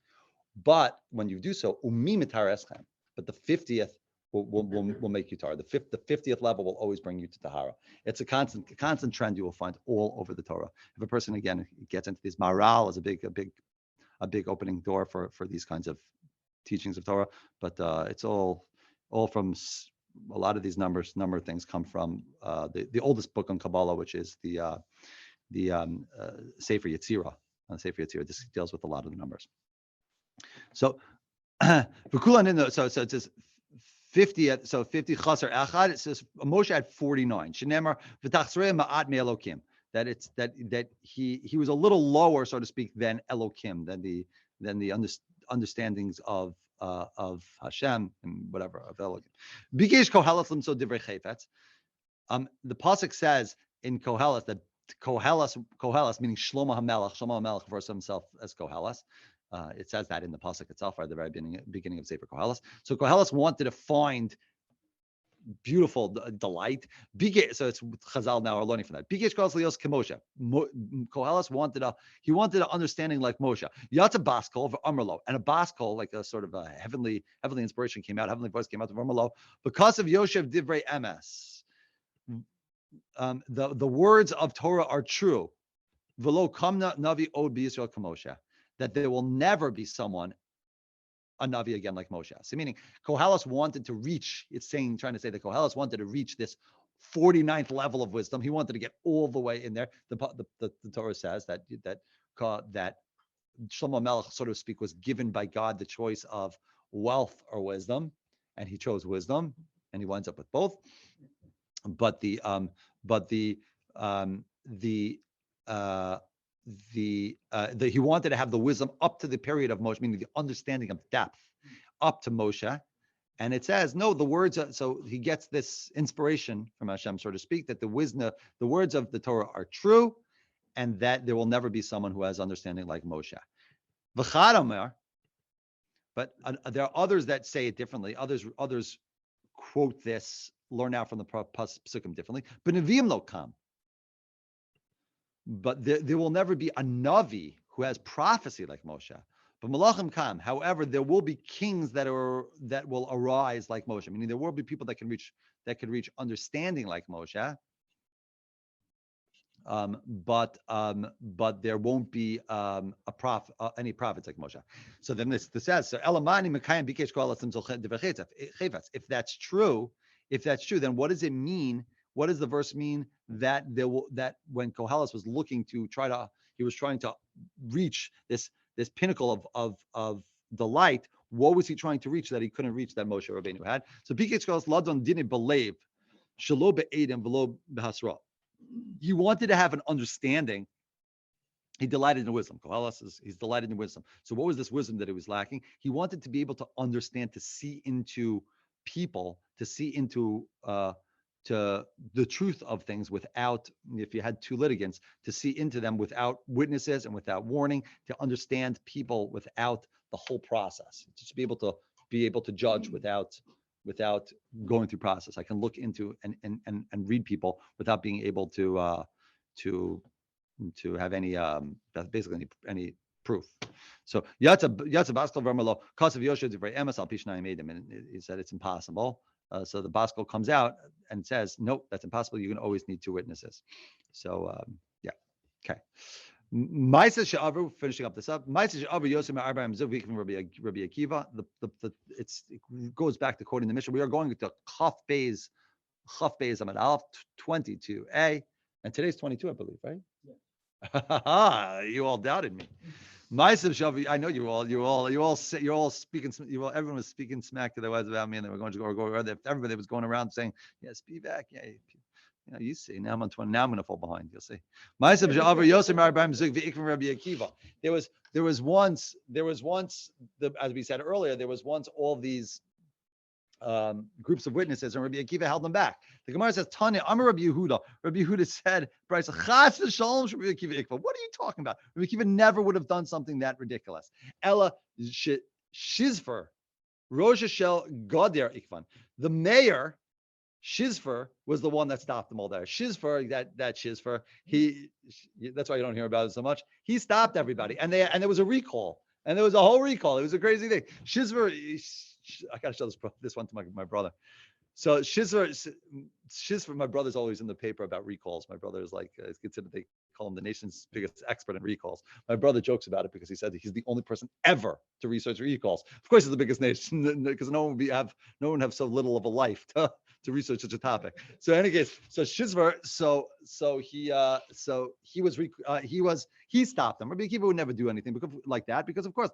But when you do so, umi matar eschem. But the 50th will make you tahara. The 50th level will always bring you to tahara. It's a constant trend you will find all over the Torah. If a person again gets into these, maral is a big opening door for these kinds of teachings of Torah. But it's all from a lot of these number things come from the oldest book on Kabbalah, which is the Sefer Yetzirah. Sefer Yetzirah. This deals with a lot of the numbers. So it says 50. So 50 chaser echad. It says Moshe had 49. Shenemar v'tachzrei ma'at me'elokim. he was a little lower, so to speak, than Elokim, than the understandings of Hashem and whatever of Elokim. Bikesh Koheles limso divrei chayfetz. The pasuk says in Koheles that Koheles, meaning Shlomo HaMelech refers to himself as Koheles. It says that in the pasuk itself, right at the very beginning of Sefer Koheles. So Koheles wanted to find beautiful delight. So it's Chazal now are learning from that. Koheles wanted an understanding like Moshe. Yatsa Baskol Amrlo, and a Baskol, like a sort of a heavenly inspiration came out, heavenly voice came out of Amrlo because of Yoshev Divrei Emes. The words of Torah are true. V'lo kamna navi od b'Yisrael kamoshe, that there will never be someone, a Navi again like Moshe. So meaning Koheles wanted to reach, trying to say that Koheles wanted to reach this 49th level of wisdom. He wanted to get all the way in there. The Torah says that Shlomo Melech, so to speak, was given by God the choice of wealth or wisdom, and he chose wisdom, and he winds up with both. But he wanted to have the wisdom up to the period of Moshe, meaning the understanding of depth up to Moshe. And it says, no, the words, so he gets this inspiration from Hashem, so to speak, that the words of the Torah are true, and that there will never be someone who has understanding like Moshe. But there are others that say it differently. Others quote this, learn out from the Psukim differently. But Nevi'im lo kam. But there will never be a Navi who has prophecy like Moshe. But Malachim kam. However, there will be kings that will arise like Moshe. Meaning there will be people that can reach understanding like Moshe. But there won't be any prophets like Moshe. So then this says, so Elamani Mekayim Bikesh Koheles Chayfetz. If that's true, then what does it mean? What does the verse mean that when Koheles was he was trying to reach this pinnacle of delight? What was he trying to reach that he couldn't reach that Moshe Rabbeinu had? So Bikesh Koheles Ladon Dini Belev Shelo Be'edim V'lo Behasra. He wanted to have an understanding. He delighted in wisdom. Koheles he's delighted in wisdom. So what was this wisdom that he was lacking? He wanted to be able to understand, to see into people, to see into to the truth of things without, if you had two litigants, to see into them without witnesses and without warning, to understand people without the whole process, just be able to judge without going through process. I can look into and read people without being able to have any basically any proof. So Yatsa Baskal Vermelo Kasav Yosha Divrei Emes Al Pishnai made him, and he said it's impossible. So the Baskal comes out and says, nope, that's impossible. You're going to always need two witnesses. So yeah, okay. Finishing up this up. Rabbi Akiva. It goes back to quoting the Mishnah. We are going to Chaf Beis Amad Aleph 22a, and today's 22, I believe, right? Yeah. You all doubted me. I know you're all speaking. Everyone was speaking smack to their wives about me, and they were going to go. Everybody was going around saying, "Yeah, Spivak, yeah." You see, now I'm on 20. Now I'm going to fall behind. You'll see. There was once, as we said earlier, there was once all these groups of witnesses, and Rabbi Akiva held them back. The Gemara says, Tanya, I'm a Rabbi Yehuda. Rabbi Yehuda said, Bryce, Chas v'shalom Rabbi Akiva ikva. What are you talking about? Rabbi Akiva never would have done something that ridiculous. Ella Shizfer, Rosh Hashanah Goder ikvan. The mayor, Shizfer, was the one that stopped them all there. Shizfer, that Shizfer, that's why you don't hear about it so much. He stopped everybody, and there was a recall, and there was a whole recall. It was a crazy thing. Shizfer, I gotta show this one to my brother. So Shizfer, my brother's always in the paper about recalls. My brother is is considered, they call him the nation's biggest expert in recalls. My brother jokes about it because he said he's the only person ever to research recalls. Of course, he's the biggest nation because no one would have so little of a life to research such a topic. So in any case, so Shizver, he stopped them. Rabbi Akiva would never do anything like that because of course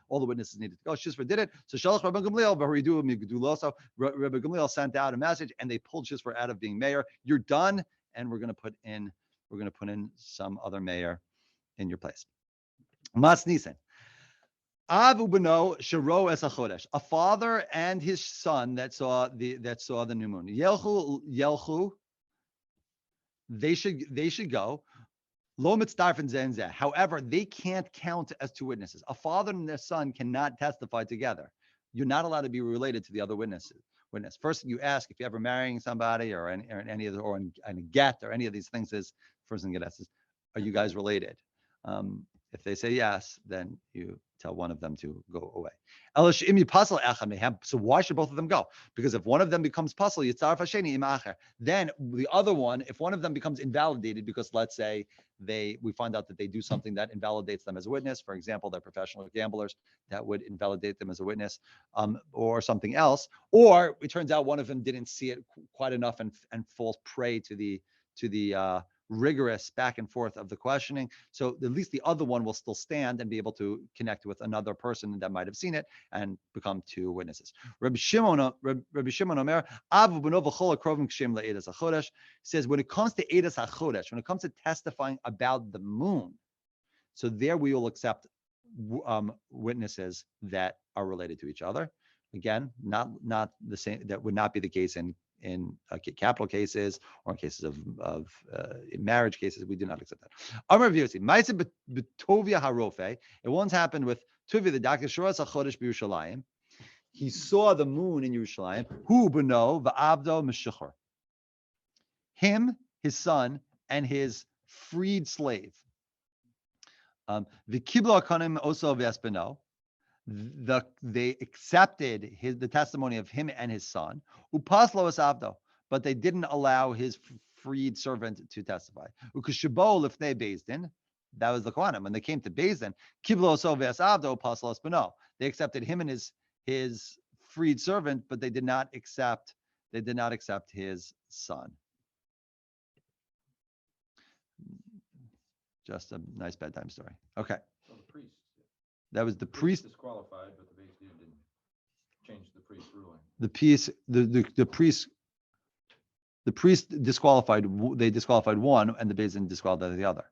all the witnesses needed to go. Shizver did it. So Shalach Rabbi Gamliel v'haridu migdulo. So Rabbi Gamliel sent out a message, and they pulled Shizver out of being mayor. You're done, and we're going to put in we're going to put in some other mayor in your place. Mas Nisan. Avu beno sharo es hachodesh. A father and his son that saw the new moon. Yelchu. They should go. Lo mitzdarfen zen zeh. However, they can't count as two witnesses. A father and their son cannot testify together. You're not allowed to be related to the other witness. First, you ask if you're ever marrying somebody or in a get or any of these things. Is first thing you get asked is, are you guys related? If they say yes, then you tell one of them to go away. So why should both of them go? Because if one of them becomes puzzle, then the other one, if one of them becomes invalidated, because let's say we find out that they do something that invalidates them as a witness, for example, they're professional gamblers, that would invalidate them as a witness, or something else, or it turns out one of them didn't see it quite enough and falls prey to the rigorous back and forth of the questioning. So at least the other one will still stand and be able to connect with another person that might have seen it and become two witnesses. Rabbi Shimon Omer, Avu b'no v'chol hakrovim kshem le'edas hachodesh, says when it comes to edas hachodesh, when it comes to testifying about the moon, so there we will accept witnesses that are related to each other. Again, not the same. That would not be the case in capital cases or in cases of in marriage cases. We do not accept that. Amar Vyosi, Ma'aseh b'Tovia harofe. It once happened with Tovia the doctor. Shoras hachodesh b'Yerushalayim. He saw the moon in Yerushalayim. Hu b'no v'avdo meshuchar. Him, his son, and his freed slave. V'kiblo akanim oso v'espeno. They accepted the testimony of him and his son, upaslo es avdo, but they didn't allow his freed servant to testify. Ukashabo lifnei Beis Din, that was the Kohanim. When they came to Beis Din, kiblo oso ves avdo upaslo es beno. They accepted him and his freed servant, but they did not accept his son. Just a nice bedtime story. Okay. So the priest. That was the priest disqualified, but the Beis Din didn't change the priest's ruling. The priest disqualified. They disqualified one, and the Beis Din disqualified the other.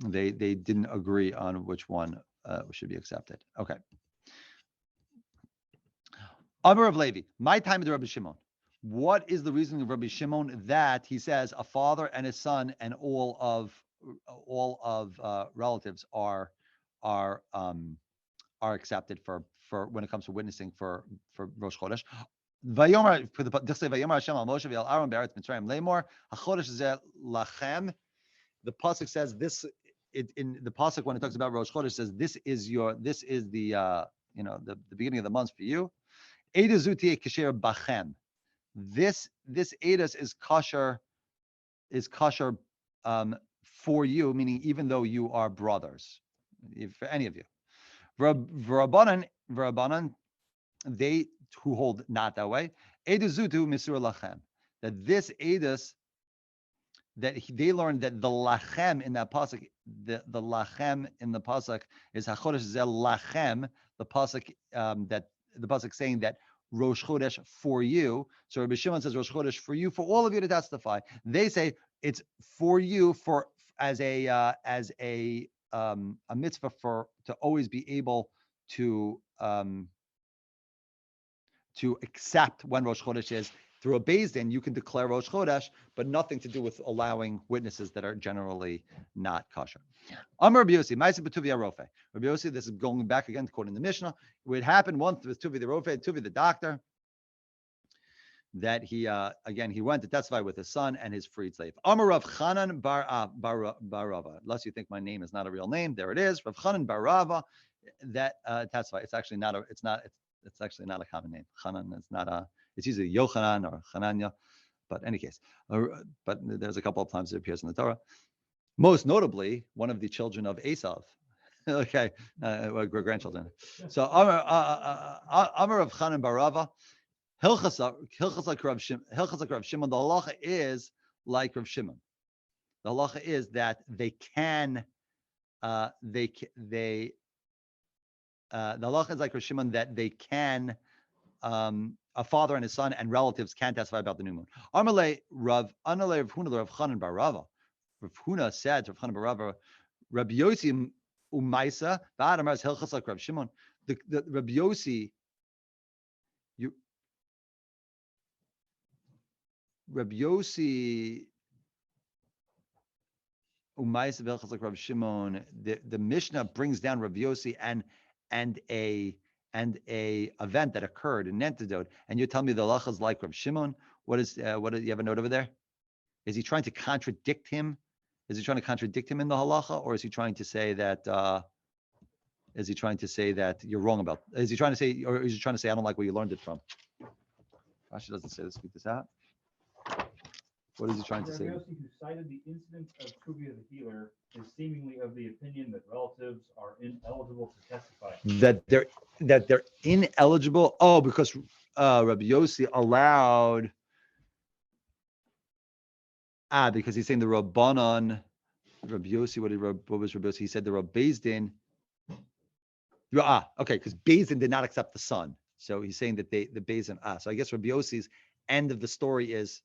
They didn't agree on which one should be accepted. Okay. Amar of Levi, my time of the Rabbi Shimon. What is the reasoning of Rabbi Shimon that he says a father and his son and all of relatives are accepted for when it comes to witnessing for Rosh Chodesh? Vayomer for the Vayomer Hashem al Moshe v'al Aaron be'aretz Mitzrayim leimor hachodesh zeh lachem. The pasuk says this. In the pasuk when it talks about Rosh Chodesh says this is the the beginning of the month for you. Eda zuti kasher bachem. This edus is kosher for you, meaning even though you are brothers, for any of you. V'Rabbanan, they who hold not that way, edus zutu misur lachem. That this edus, that they learned that the lachem in that pasuk, the lachem in the pasuk is hachodesh zel lachem. The pasuk that the pasuk saying that Rosh Chodesh for you. So Rabbi Shimon says Rosh Chodesh for you, for all of you to testify. They say it's for you as a mitzvah to always be able to accept when Rosh Chodesh is. Through a Beis Din, you can declare Rosh Chodesh, but nothing to do with allowing witnesses that are generally not kosher. Amar Rabbi Yossi, Ma'aseh b'Tuvia Rofe. Rabbi Yossi, this is going back again, quoting the Mishnah. It happened once with Tuvi the Rofe, Tuvi the doctor, that he went to testify with his son and his freed slave. Amar Rav Chanan Barava. Unless you think my name is not a real name, there it is. Rav Chanan Barava. That testified. It's actually not a common name. Chanan is not a. It's usually Yochanan or Chananya, but in any case, but there's a couple of times it appears in the Torah. Most notably, one of the children of Esav, okay, grandchildren. So Amar of Chanan Barava, Hilchas like Rav Shimon. The halacha is like Rav Shimon. The halacha is that the halacha is like Rav Shimon that they can. A father and his son and relatives can testify about the new moon. Amalei Rav Huna Rav Chanan Barava. Rav Huna said to Rav Chanan Barava, Rabbi Yossi umaisa v'adamar hilchas like Rav Shimon. The Rabbi Yossi, Rabbi Yossi umaisa v'hilchas like Rav Shimon. The Mishnah brings down Rabbi Yossi and a event that occurred, an antidote, and you tell me the halacha is like Rav Shimon. What is you have a note over there? Is he trying to contradict him? Is he trying to contradict him in the halacha, or is he trying to say that? Is he trying to say that you're wrong about? Is he trying to say, or is he trying to say I don't like where you learned it from? Rashi doesn't say this. Speak this out. What is he trying to say? Rabbi Yossi, who cited the incident of Truvia the healer, is seemingly of the opinion that relatives are ineligible to testify. That they're ineligible. Oh, because Rabbi Yossi allowed. Because he's saying the Rabbanon, Rabbi Yossi. What was Rabbi Yossi? He said the Rabbi Beis Din. Okay, because Beis Din did not accept the son, so he's saying that the Beis Din. So I guess Rabbi Yossi's end of the story is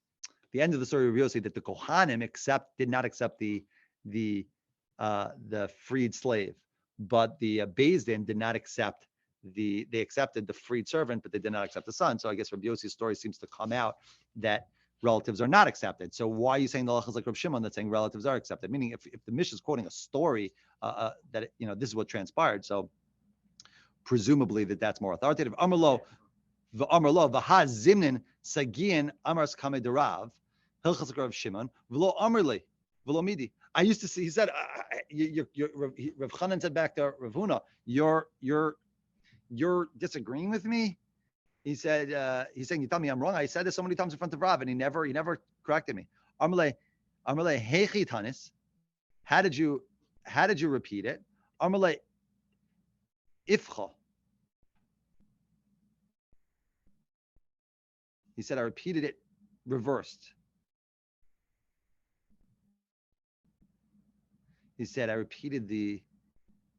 the end of the story of Rabbi Yossi that the Kohanim did not accept the freed slave, but the Beis Din did not accept they accepted the freed servant, but they did not accept the son. So I guess Rabbi Yossi's story seems to come out that relatives are not accepted. So why are you saying the halacha is like Rav Shimon that's saying relatives are accepted? Meaning if the Mishnah is quoting a story that this is what transpired, so presumably that's more authoritative. Amarlo v'ha zimnin sagian amars kamei derav hilchas like Rav Shimon v'lo amarli v'lo midi. I used to see. He said, Rav Chanan said back to Rav Huna, you're disagreeing with me. He said, he's saying, you tell me I'm wrong. I said this so many times in front of Rav, and he never corrected me. Amarle hechi tanis. How did you repeat it? Amarle ifcha. He said, I repeated it reversed. He said, I repeated the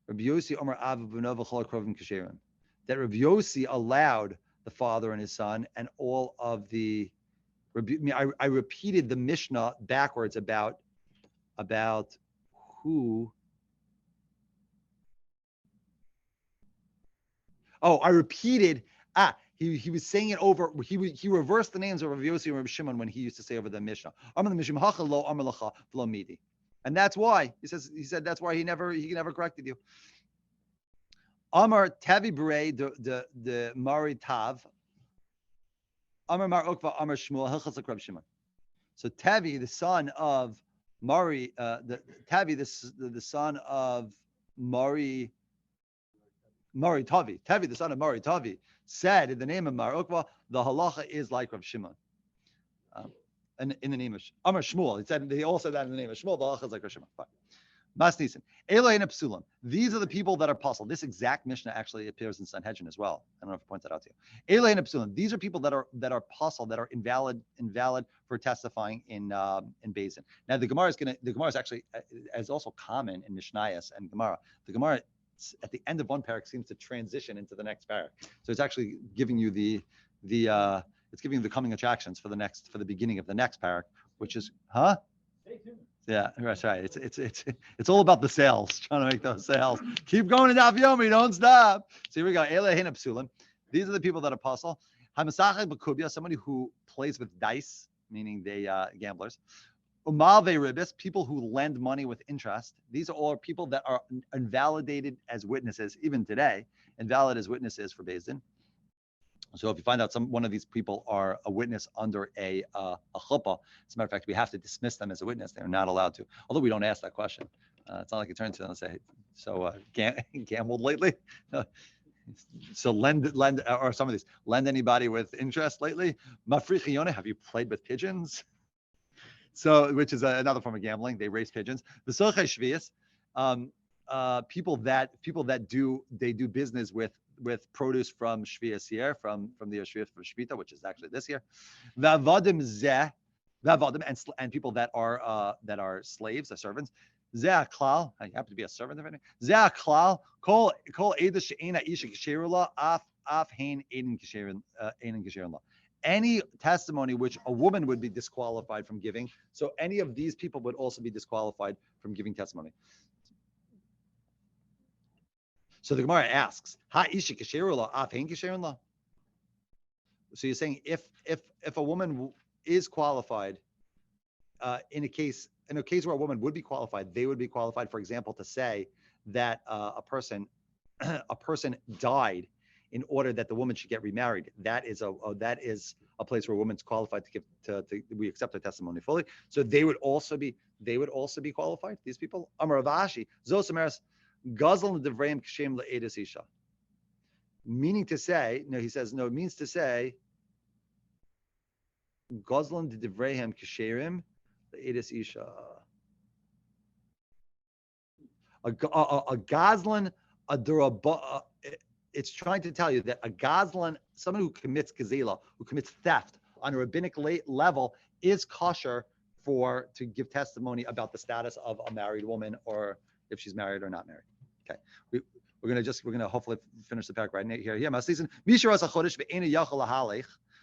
Rabbi Yossi Omer Av V'Nova Chol Krovim Kasherim. That Rabbi Yossi allowed the father and his son and all of the. I repeated the Mishnah backwards about who. Oh, I repeated. He was saying it over. He reversed the names of Rabbi Yossi and Rabbi Shimon when he used to say over the Mishnah. And that's why he said that's why he never corrected you. Amar Tavi B'rei the Mari Tav. Amar Mar Okva Amar Shmuel Hilchas like Rabbi Shimon. So Tavi, the son of Mari, the son of Mari Tavi. Tavi, the son of Mari Tavi, said in the name of Mar Okva, the halacha is like Rabbi Shimon. And in the name of Amar Shmuel, he all said that in the name of Shmuel, the halacha is like Rabbi Shimon. Fine. Masnisin. Elohein Psulim. These are the people that are puzzled. This exact Mishnah actually appears in Sanhedrin as well. I don't know if I point that out to you. Elohein Psulim. These are people that are puzzled, that are invalid for testifying in Beis Din. Now the Gemara is actually as also common in Mishnayos and Gemara. The Gemara at the end of one parak seems to transition into the next parak. So it's actually giving you it's giving you the coming attractions for the beginning of the next parak, which is Stay tuned. Yeah, that's right. It's all about the sales, trying to make those sales. Keep going to Daf Yomi, don't stop. So here we go. Elohein Psulim. These are the people that are puzzled. Hamasachek b'kubya, somebody who plays with dice, meaning they gamblers. Umalve ribis, people who lend money with interest. These are all people that are invalidated as witnesses, even today, invalid as witnesses for Beis Din. So if you find out one of these people are a witness under a chuppah, as a matter of fact, we have to dismiss them as a witness. They're not allowed to, although we don't ask that question. It's not like you turn to them and say, so gambled lately? So lend, or some of these, lend anybody with interest lately? Mafrichi Yoneh, have you played with pigeons? So, which is another form of gambling. They race pigeons. The Sochei Shvius, people that do business with produce from Shvius year, from the year Shvius for Shvita, which is actually this year. Vavadim zeh, and people that are slaves, servants. Zeh klal, you happen to be a servant of anything. Zeh klal, kol edus she'ena isha kisherula af hein eden kisherula. any testimony which a woman would be disqualified from giving. So any of these people would also be disqualified from giving testimony. So the Gemara asks, Ha ishi kasheru la, af hein kasheru la? So you're saying if a woman is qualified, in a case where a woman would be qualified, they would be qualified, for example, to say that a person died in order that the woman should get remarried. That is a place where a woman's qualified to give we accept their testimony fully. So they would also be qualified. These people. Amar Ravashi Zosameres Gazal Devreim Kshem LeEdis Isha. Meaning to say, no, he says no. It means to say Gazlan Devreim Ksherim LeEdis Isha. A Gazlan a Duraba. It's trying to tell you that a Gazlan, someone who commits gazela, who commits theft on a rabbinic level, is kosher to give testimony about the status of a married woman, or if she's married or not married. Okay, we're gonna hopefully finish the paragraph right here.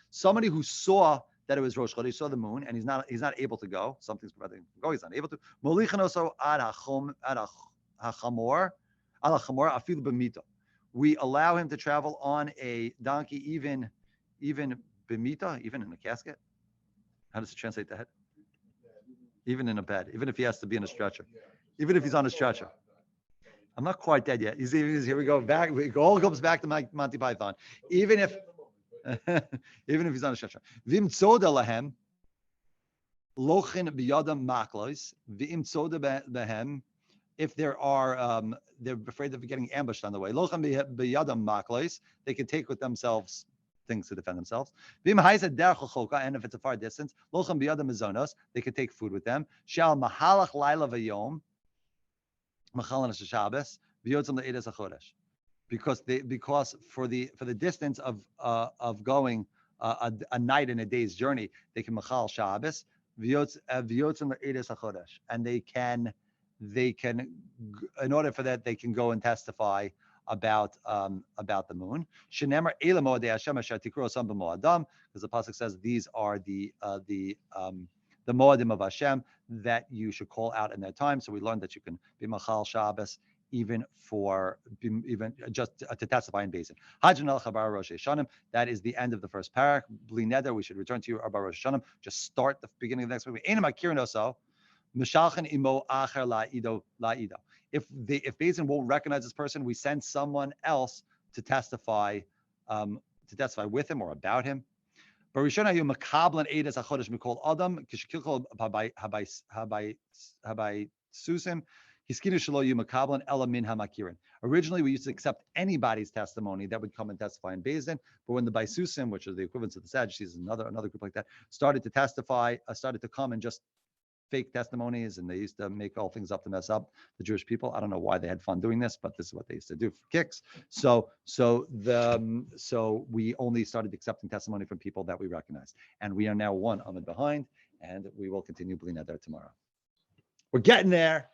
Somebody who saw that it was Rosh Chodesh, saw the moon, and he's not able to go. Something's preventing him from going. He's not able to. We allow him to travel on a donkey, even b'mita, even in a casket. How does it translate that? Even in a bed, even if he has to be in a stretcher, even if he's on a stretcher. I'm not quite dead yet. Here we go back. It all comes back to Monty Python. Even if he's on a stretcher. Vim tzoda lahem lochin biyadam maklos. Vim tzoda behem. If they're afraid of getting ambushed on the way, they can take with themselves things to defend themselves. And if it's a far distance, they can take food with them. Because for the distance of going a night and a day's journey, they can machal Shabbos, and they can, in order for that, they can go and testify about the moon. Shenemar Eila Moadei Hashem Asher Tikro Sam B'Moadam, because the pasuk says these are the Moadim of Hashem that you should call out in their time. So we learned that you can be Machal Shabbos even just to testify in Beis Din. Hajjan al Chabar Rosh Hashanah. That is the end of the first parak. Bli neder, we should return to you about Rosh Hashanah. Just start the beginning of the next week. Einam Akirin Oso. If Beis Din won't recognize this person, we send someone else to testify with him or about him. Originally, we used to accept anybody's testimony that would come and testify in Beis Din, but when the Baisusim, which are the equivalents of the Sadducees, another group like that, started to come and just fake testimonies, and they used to make all things up to mess up the Jewish people. I don't know why they had fun doing this, but this is what they used to do for kicks. So we only started accepting testimony from people that we recognize, and we are now one Amud behind, and we will continue Bli Neder tomorrow. We're getting there.